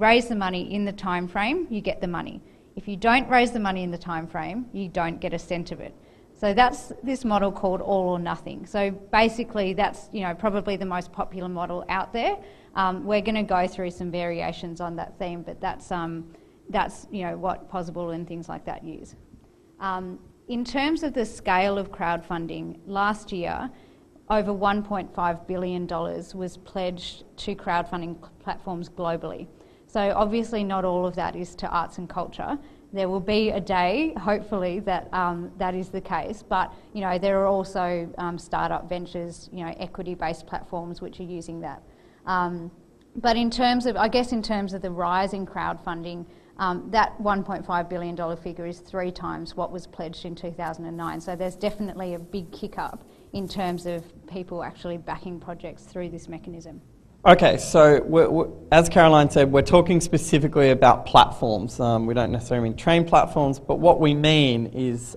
raise the money in the time frame, you get the money. If you don't raise the money in the time frame, you don't get a cent of it. So that's this model called all or nothing. So basically that's probably the most popular model out there. We're going to go through some variations on that theme, but that's what Possible and things like that use. In terms of the scale of crowdfunding, last year over $1.5 billion was pledged to crowdfunding platforms globally. So obviously not all of that is to arts and culture. There will be a day, hopefully, that that is the case. But there are also startup ventures, equity-based platforms which are using that. But in terms of the rise in crowdfunding, that $1.5 billion figure is 3 times what was pledged in 2009. So there's definitely a big kick up in terms of people actually backing projects through this mechanism. Okay, so as Caroline said, we're talking specifically about platforms. We don't necessarily mean train platforms, but what we mean is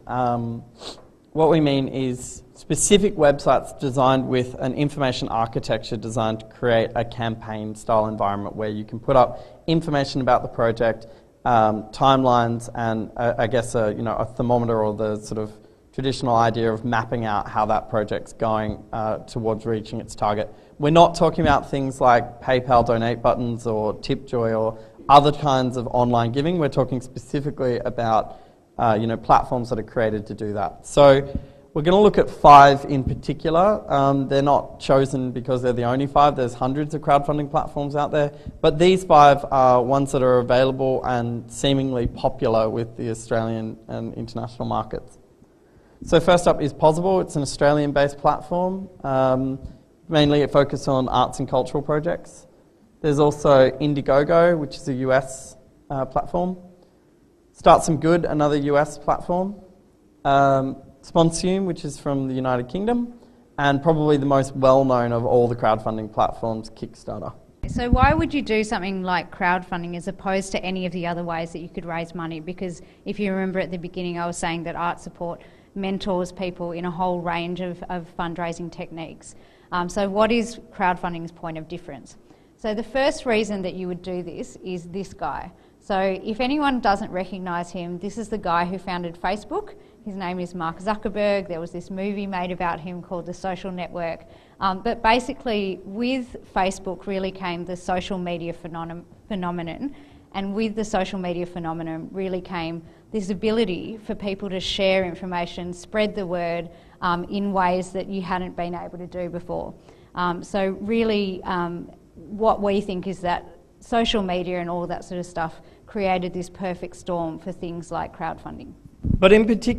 specific websites designed with an information architecture designed to create a campaign-style environment where you can put up information about the project, timelines, and I guess a thermometer, or the sort of traditional idea of mapping out how that project's going towards reaching its target. We're not talking about things like PayPal donate buttons or Tipjoy or other kinds of online giving. We're talking specifically about platforms that are created to do that. So we're going to look at 5 in particular. They're not chosen because they're the only 5. There's hundreds of crowdfunding platforms out there. But these 5 are ones that are available and seemingly popular with the Australian and international markets. So first up is Possible. It's an Australian-based platform. Mainly it focuses on arts and cultural projects. There's also Indiegogo, which is a US platform. Start Some Good, another US platform. Sponsume, which is from the United Kingdom. And probably the most well-known of all the crowdfunding platforms, Kickstarter. So why would you do something like crowdfunding as opposed to any of the other ways that you could raise money? Because if you remember at the beginning, I was saying that art support mentors people in a whole range of fundraising techniques. So what is crowdfunding's point of difference? So the first reason that you would do this is this guy. So if anyone doesn't recognise him, this is the guy who founded Facebook. His name is Mark Zuckerberg. There was this movie made about him called The Social Network. But basically with Facebook really came the social media phenomenon. And with the social media phenomenon really came this ability for people to share information, spread the word in ways that you hadn't been able to do before. So really what we think is that social media and all that sort of stuff created this perfect storm for things like crowdfunding. But in particular,